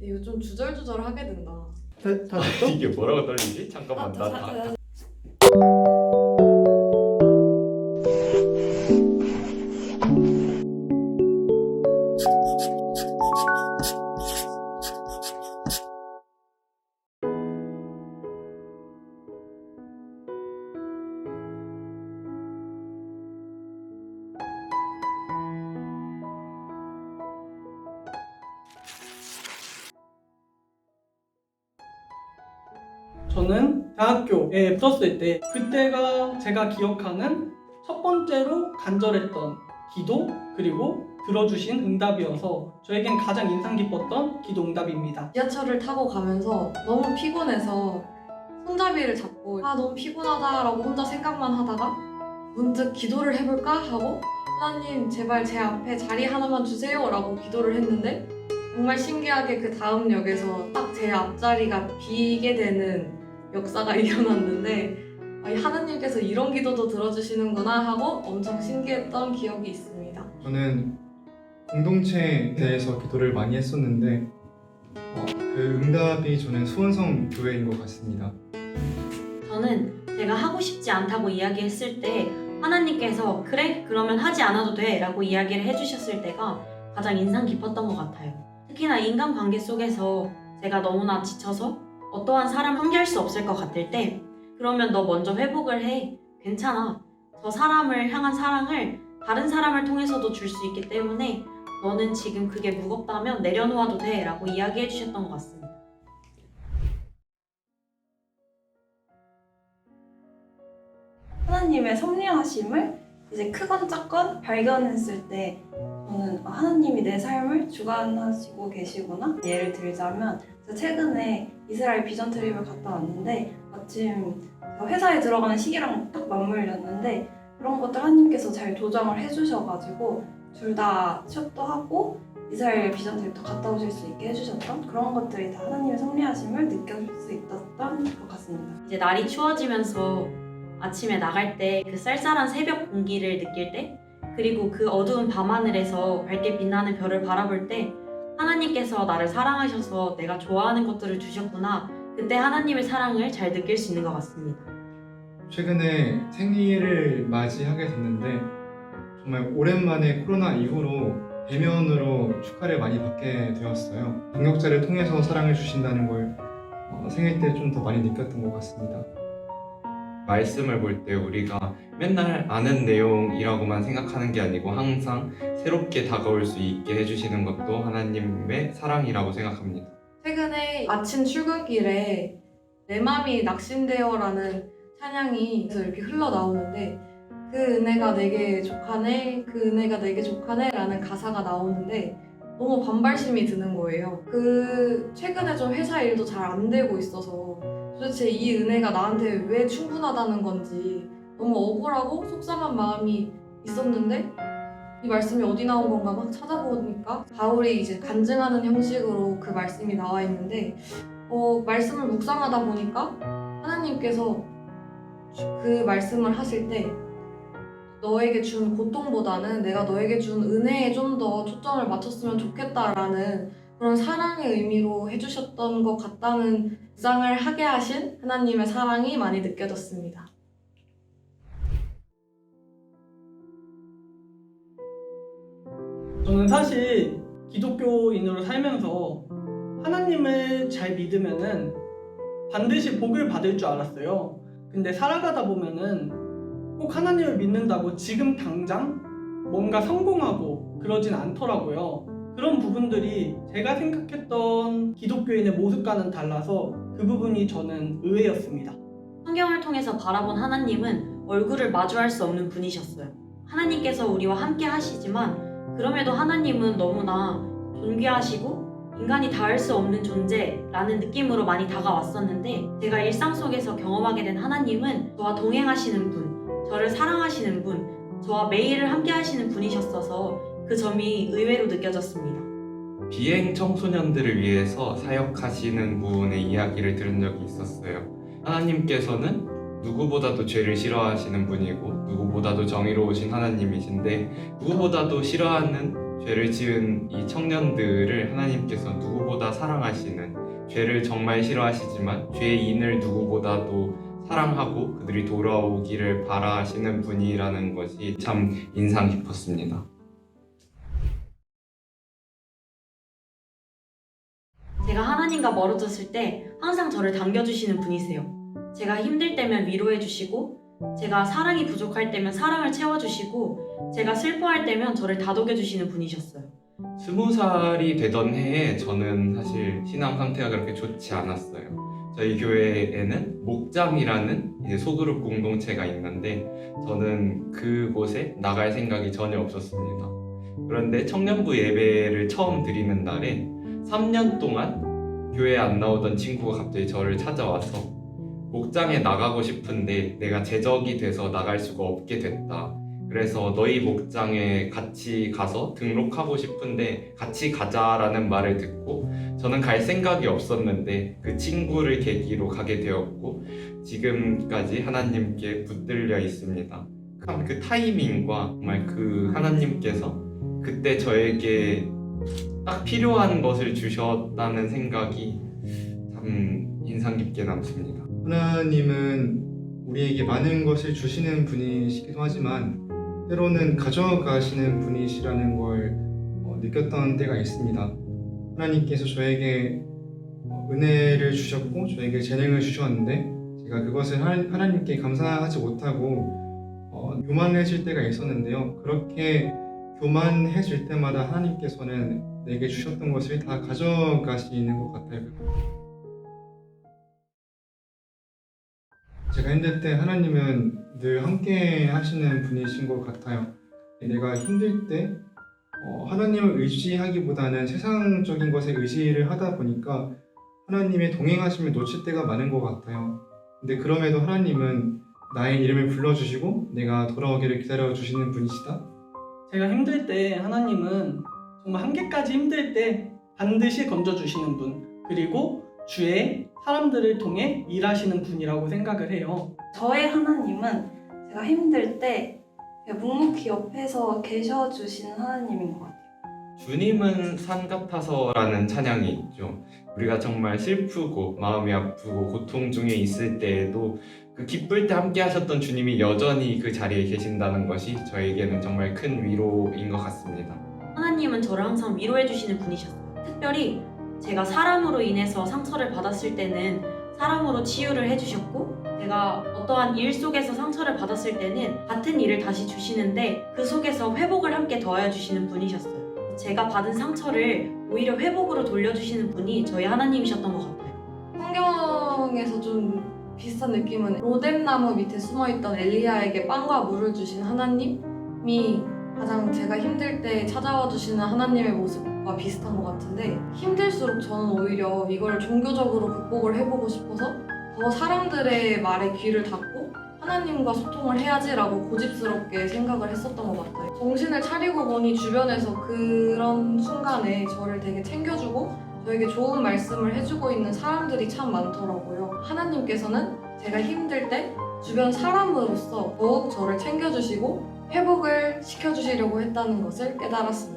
이거 좀 주절주절 하게 된다. 다 됐죠? 이게 뭐라고 떨리지? 잠깐만 나 저는 대학교에 붙었을 때 그때가 제가 기억하는 첫 번째로 간절했던 기도 그리고 들어주신 응답이어서 저에겐 가장 인상 깊었던 기도 응답입니다. 지하철을 타고 가면서 너무 피곤해서 손잡이를 잡고 너무 피곤하다라고 혼자 생각만 하다가 문득 기도를 해볼까 하고 하나님 제발 제 앞에 자리 하나만 주세요 라고 기도를 했는데 정말 신기하게 그 다음 역에서 딱 제 앞자리가 비게 되는 역사가 일어났는데 하나님께서 이런 기도도 들어주시는구나 하고 엄청 신기했던 기억이 있습니다. 저는 공동체에 대해서 기도를 많이 했었는데 그 응답이 저는 수원성 교회인 것 같습니다. 저는 제가 하고 싶지 않다고 이야기했을 때 하나님께서 그래? 그러면 하지 않아도 돼 라고 이야기를 해주셨을 때가 가장 인상 깊었던 것 같아요. 특히나 인간관계 속에서 제가 너무나 지쳐서 어떠한 사람 함께할 수 없을 것 같을 때 그러면 너 먼저 회복을 해. 괜찮아. 저 사람을 향한 사랑을 다른 사람을 통해서도 줄 수 있기 때문에 너는 지금 그게 무겁다면 내려놓아도 돼 라고 이야기해 주셨던 것 같습니다. 하나님의 섭리하심을 이제 크건 작건 발견했을 때 저는 하나님이 내 삶을 주관하시고 계시구나. 예를 들자면 제가 최근에 이스라엘 비전 트립을 갔다 왔는데 마침 회사에 들어가는 시기랑 딱 맞물렸는데 그런 것들 하나님께서 잘 조정을 해주셔가지고 둘 다 취업도 하고 이스라엘 비전 트립도 갔다 오실 수 있게 해주셨던 그런 것들이 다 하나님의 섭리하심을 느낄 수 있었던 것 같습니다. 이제 날이 추워지면서 아침에 나갈 때 그 쌀쌀한 새벽 공기를 느낄 때 그리고 그 어두운 밤하늘에서 밝게 빛나는 별을 바라볼 때 하나님께서 나를 사랑하셔서 내가 좋아하는 것들을 주셨구나. 그때 하나님의 사랑을 잘 느낄 수 있는 것 같습니다. 최근에 생일을 맞이하게 됐는데 정말 오랜만에 코로나 이후로 대면으로 축하를 많이 받게 되었어요. 동역자를 통해서 사랑을 주신다는 걸 생일 때 좀 더 많이 느꼈던 것 같습니다. 말씀을 볼 때 우리가 맨날 아는 내용이라고만 생각하는 게 아니고 항상 새롭게 다가올 수 있게 해주시는 것도 하나님의 사랑이라고 생각합니다. 최근에 아침 출근길에 내 맘이 낙심되어라는 찬양이 이렇게 흘러나오는데 그 은혜가 내게 족하네, 그 은혜가 내게 족하네 라는 가사가 나오는데 너무 반발심이 드는 거예요. 최근에 좀 회사 일도 잘 안 되고 있어서 도대체 이 은혜가 나한테 왜 충분하다는 건지 너무 억울하고 속상한 마음이 있었는데 이 말씀이 어디 나온 건가 막 찾아보니까 바울이 이제 간증하는 형식으로 그 말씀이 나와 있는데 말씀을 묵상하다 보니까 하나님께서 그 말씀을 하실 때 너에게 준 고통보다는 내가 너에게 준 은혜에 좀 더 초점을 맞췄으면 좋겠다라는 그런 사랑의 의미로 해주셨던 것 같다는 묵상을 하게 하신 하나님의 사랑이 많이 느껴졌습니다. 저는 사실 기독교인으로 살면서 하나님을 잘 믿으면은 반드시 복을 받을 줄 알았어요. 근데 살아가다 보면은 꼭 하나님을 믿는다고 지금 당장 뭔가 성공하고 그러진 않더라고요. 그런 부분들이 제가 생각했던 기독교인의 모습과는 달라서 그 부분이 저는 의외였습니다. 성경을 통해서 바라본 하나님은 얼굴을 마주할 수 없는 분이셨어요. 하나님께서 우리와 함께 하시지만 그럼에도 하나님은 너무나 존귀하시고 인간이 닿을 수 없는 존재라는 느낌으로 많이 다가왔었는데 제가 일상 속에서 경험하게 된 하나님은 저와 동행하시는 분, 저를 사랑하시는 분, 저와 매일을 함께 하시는 분이셨어서 그 점이 의외로 느껴졌습니다. 비행 청소년들을 위해서 사역하시는 분의 이야기를 들은 적이 있었어요. 하나님께서는 누구보다도 죄를 싫어하시는 분이고 누구보다도 정의로우신 하나님이신데 누구보다도 싫어하는 죄를 지은 이 청년들을 하나님께서 누구보다 사랑하시는, 죄를 정말 싫어하시지만 죄인을 누구보다도 사랑하고 그들이 돌아오기를 바라시는 분이라는 것이 참 인상 깊었습니다. 제가 하나님과 멀어졌을 때 항상 저를 당겨주시는 분이세요. 제가 힘들 때면 위로해주시고, 제가 사랑이 부족할 때면 사랑을 채워주시고, 제가 슬퍼할 때면 저를 다독여주시는 분이셨어요. 20살이 되던 해에 저는 사실 신앙 상태가 그렇게 좋지 않았어요. 저희 교회에는 목장이라는 이제 소그룹 공동체가 있는데 저는 그곳에 나갈 생각이 전혀 없었습니다. 그런데 청년부 예배를 처음 드리는 날에 3년 동안 교회에 안 나오던 친구가 갑자기 저를 찾아와서 목장에 나가고 싶은데 내가 재적이 돼서 나갈 수가 없게 됐다. 그래서 너희 목장에 같이 가서 등록하고 싶은데 같이 가자라는 말을 듣고 저는 갈 생각이 없었는데 그 친구를 계기로 가게 되었고 지금까지 하나님께 붙들려 있습니다. 그 타이밍과 정말 그 하나님께서 그때 저에게 딱 필요한 것을 주셨다는 생각이 참 인상 깊게 남습니다. 하나님은 우리에게 많은 것을 주시는 분이시기도 하지만 때로는 가져가시는 분이시라는 걸 느꼈던 때가 있습니다. 하나님께서 저에게 은혜를 주셨고 저에게 재능을 주셨는데 제가 그것을 하나님께 감사하지 못하고 교만해질 때가 있었는데요. 그렇게 교만해질 때마다 하나님께서는 내게 주셨던 것을 다 가져가시는 것 같아요. 제가 힘들 때 하나님은 늘 함께 하시는 분이신 것 같아요. 내가 힘들 때 하나님을 의지하기보다는 세상적인 것에 의지를 하다 보니까 하나님의 동행하심을 놓칠 때가 많은 것 같아요. 근데 그럼에도 하나님은 나의 이름을 불러주시고 내가 돌아오기를 기다려주시는 분이시다. 제가 힘들 때 하나님은 정말 한계까지 힘들 때 반드시 건져주시는 분, 그리고 주의 사람들을 통해 일하시는 분이라고 생각을 해요. 저의 하나님은 제가 힘들 때 그냥 묵묵히 옆에서 계셔주시는 하나님인 것 같아요. 주님은 산 같아서라는 찬양이 있죠. 우리가 정말 슬프고 마음이 아프고 고통 중에 있을 때에도 그 기쁠 때 함께 하셨던 주님이 여전히 그 자리에 계신다는 것이 저에게는 정말 큰 위로인 것 같습니다. 하나님은 저를 항상 위로해주시는 분이셨어요. 특별히 제가 사람으로 인해서 상처를 받았을 때는 사람으로 치유를 해주셨고, 제가 어떠한 일 속에서 상처를 받았을 때는 같은 일을 다시 주시는데 그 속에서 회복을 함께 도와주시는 주시는 분이셨어요. 제가 받은 상처를 오히려 회복으로 돌려주시는 분이 저희 하나님이셨던 것 같아요. 성경에서 좀 비슷한 느낌은 로뎀나무 밑에 숨어있던 엘리야에게 빵과 물을 주신 하나님이 가장 제가 힘들 때 찾아와 주시는 하나님의 모습과 비슷한 것 같은데, 힘들수록 저는 오히려 이걸 종교적으로 극복을 해보고 싶어서 더 사람들의 말에 귀를 닫고 하나님과 소통을 해야지라고 고집스럽게 생각을 했었던 것 같아요. 정신을 차리고 보니 주변에서 그런 순간에 저를 되게 챙겨주고 저에게 좋은 말씀을 해주고 있는 사람들이 참 많더라고요. 하나님께서는 제가 힘들 때 주변 사람으로서 더욱 저를 챙겨주시고 회복을 시켜주시려고 했다는 것을 깨달았습니다.